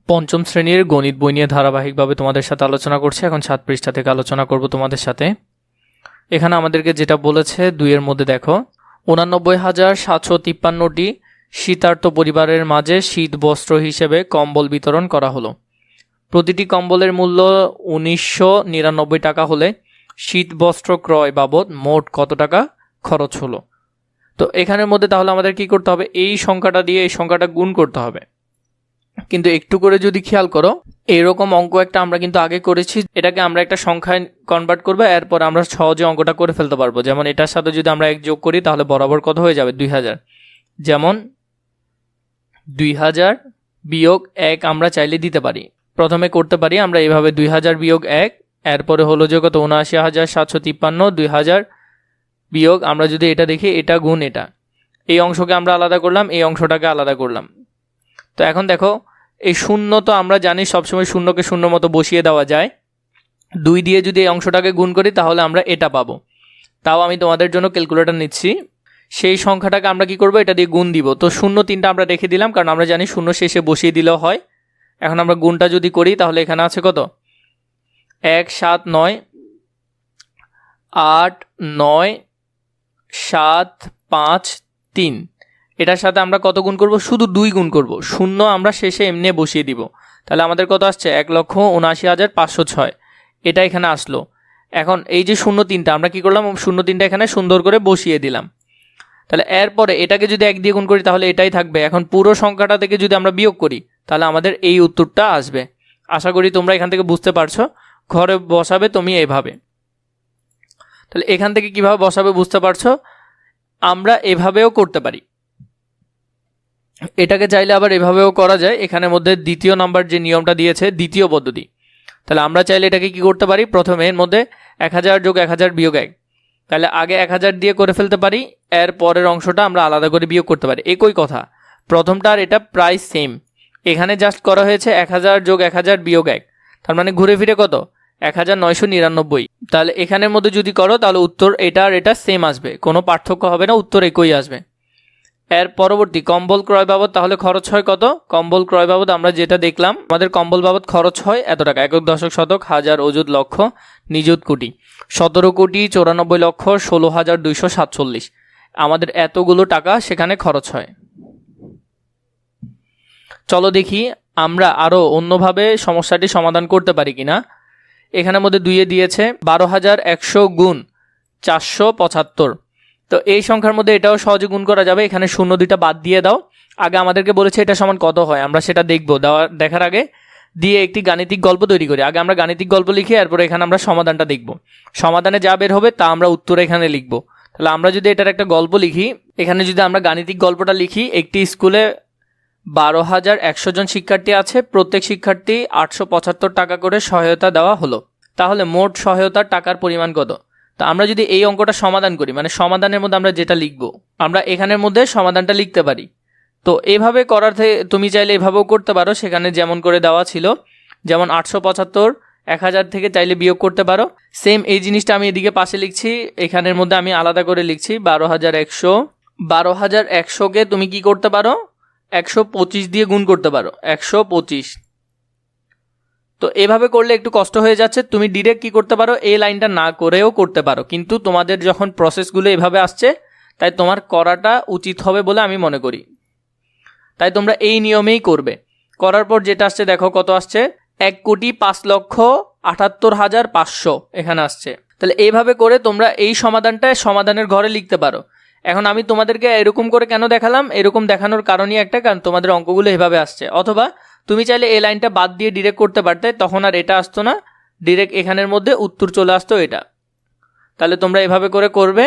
পঞ্চম শ্রেণীর গণিত বই নিয়ে ধারাবাহিকভাবে তোমাদের সাথে আলোচনা করছি। এখন 7 পৃষ্ঠা থেকে আলোচনা করব তোমাদের সাথে। এখানে আমাদেরকে যেটা বলেছে 2-এর মধ্যে দেখো 89,753টি শীতার্ত পরিবারের মাঝে শীত বস্ত্র হিসেবে কম্বল বিতরণ করা হলো। প্রতিটি কম্বলের মূল্য 1999 টাকা হলে শীত বস্ত্র ক্রয় বাবদ মোট কত টাকা খরচ হলো। তো এখানের মধ্যে তাহলে আমাদের কি করতে হবে, এই সংখ্যাটা দিয়ে এই সংখ্যাটা গুণ করতে হবে। কিন্তু একটু করে যদি খেয়াল করো, এইরকম অঙ্ক একটা আমরা কিন্তু আগে করেছি, এটাকে আমরা একটা সংখ্যায় কনভার্ট করবো, এরপর আমরা সহজে অঙ্কটা করে ফেলতে পারবো। যেমন এটার সাথে যদি আমরা 1 যোগ করি তাহলে বরাবর কত হয়ে যাবে, 2000। যেমন 2000 বিয়োগ 1 আমরা চাইলে দিতে পারি। প্রথমে করতে পারি আমরা এইভাবে 2000 বিয়োগ 1, এরপরে হলো যে কত 79,753, 2000 বিয়োগ আমরা যদি এটা দেখি এটা গুণ এটা, এই অংশকে আমরা আলাদা করলাম, এই অংশটাকে আলাদা করলাম। তো এখন দেখো এই শূন্য তো আমরা জানি সবসময় শূন্যকে শূন্য মতো বসিয়ে দেওয়া যায়। 2 দিয়ে যদি এই অংশটাকে গুণ করি তাহলে আমরা এটা পাবো। তাও আমি তোমাদের জন্য ক্যালকুলেটর নিচ্ছি। সেই সংখ্যাটাকে আমরা কি করব, এটা দিয়ে গুণ দিব। তো 0 3টা আমরা রেখে দিলাম, কারণ আমরা জানি 0 শেষে বসিয়ে দিলেও হয়। এখন আমরা গুণটা যদি করি তাহলে এখানে আছে কত, 1 7 9 8 9 7 5 3। এটার সাথে আমরা কত গুণ করব, শুধু 2 গুণ করব, 0 আমরা শেষে এমনি বসিয়ে দিব। তাহলে আমাদের কত আসছে, 1,79,506, এটা এখানে আসলো। এখন এই যে 0 3টা আমরা কি করলাম, 0 3টা এখানে সুন্দর করে বসিয়ে দিলাম। তাহলে এরপরে এটাকে যদি 1 দিয়ে গুণ করি তাহলে এটাই থাকবে। এখন পুরো সংখ্যাটা থেকে যদি আমরা বিয়োগ করি তাহলে আমাদের এই উত্তরটা আসবে। আশা করি তোমরা এখান থেকে বুঝতে পারছো। ঘরে বসাবে তুমি এইভাবে। তাহলে এখান থেকে কিভাবে বসাবে বুঝতে পারছো। আমরা এভাবেও করতে পারি, এটাকে চাইলে আবার এভাবেও করা যায়। এখানের মধ্যে দ্বিতীয় নাম্বার যে নিয়মটা দিয়েছে, দ্বিতীয় পদ্ধতি। তাহলে আমরা চাইলে এটাকে কি করতে পারি, প্রথমে এর মধ্যে 1000 যোগ 1000 বিয়োগ 1, তাহলে আগে 1000 দিয়ে করে ফেলতে পারি, এর পরের অংশটা আমরা আলাদা করে বিয়োগ করতে পারি। একই কথা, প্রথমটা আর এটা প্রায় সেম। এখানে জাস্ট করা হয়েছে 1000 যোগ 1000 বিয়োগ 1, তার মানে ঘুরে ফিরে কত, 1999। তাহলে এখানের মধ্যে যদি করো তাহলে উত্তর এটা আর এটা সেম আসবে, কোনো পার্থক্য হবে না, উত্তর একই আসবে। এর পরবর্তী কম্বল ক্রয় বাবদ তাহলে খরচ হয় কত, কম্বল ক্রয় বাবদ আমরা যেটা দেখলাম, আমাদের কম্বল বাবদ খরচ হয় এত টাকা। একক দশক শতক হাজার অযুত লক্ষ নিযুত কোটি, 17,94,16,247। আমাদের এতগুলো টাকা সেখানে খরচ হয়। চলো দেখি আমরা আরও অন্যভাবে সমস্যাটি সমাধান করতে পারি কিনা। এখানের মধ্যে 2 দিয়েছে 12,100 গুণ 475। তো এই সংখ্যার মধ্যে এটাও সহজে গুণ করা যাবে। এখানে 0 2টা বাদ দিয়ে দাও। আগে আমাদেরকে বলেছে এটা সমান কত হয়, আমরা সেটা দেখবো। দেখার আগে দিয়ে একটি গাণিতিক গল্প তৈরি করি। আগে আমরা গাণিতিক গল্প লিখি, এরপর এখানে আমরা সমাধানটা দেখব। সমাধানে যা বের হবে তা আমরা উত্তরে এখানে লিখব। তাহলে আমরা যদি এটার একটা গল্প লিখি, এখানে যদি আমরা গাণিতিক গল্পটা লিখি, একটি স্কুলে 12,100 জন শিক্ষার্থী আছে, প্রত্যেক শিক্ষার্থী 875 টাকা করে সহায়তা দেওয়া হলো। তাহলে মোট সহায়তার টাকার পরিমাণ কত। তা আমরা যদি এই অঙ্কটা সমাধান করি, মানে সমাধানের মধ্যে আমরা যেটা লিখব, আমরা এখানের মধ্যে সমাধানটা লিখতে পারি। তো এভাবে করার থেকে তুমি চাইলে এভাবেও করতে পারো, সেখানে যেমন করে দেওয়া ছিল, যেমন 875 1000 থেকে চাইলে বিয়োগ করতে পারো। সেম এই জিনিসটা আমি এদিকে পাশে লিখছি, এখানের মধ্যে আমি আলাদা করে লিখছি 12,100। 12,100কে তুমি কি করতে পারো, 125 দিয়ে গুণ করতে পারো, 125। তো এভাবে করলে একটু কষ্ট হয়ে যাচ্ছে, তুমি ডিরেক্ট কি করতে পারো, এই লাইনটা না করেও করতে পারো। কিন্তু তোমাদের যখন প্রসেসগুলো এভাবে আসছে, তাই তোমার করাটা উচিত হবে বলে আমি মনে করি। তাই তোমরা এই নিয়মেই করবে। করার পর যেটা আসছে দেখো কত আসছে, 1,05,78,500 এখানে আসছে। তাহলে এইভাবে করে তোমরা এই সমাধানটা সমাধানের ঘরে লিখতে পারো। এখন আমি তোমাদেরকে এরকম করে কেন দেখালাম, এরকম দেখানোর কারণই একটা, কারণ তোমাদের অঙ্কগুলো এভাবে আসছে। অথবা তুমি চাইলে এই লাইনটা বাদ দিয়ে ডিরেক্ট করতে পারতে, তখন আর এটা আসতো না, ডিরেক্ট এখানের মধ্যে উত্তর চলে আসতো এটা। তাহলে তোমরা এভাবে করে করবে।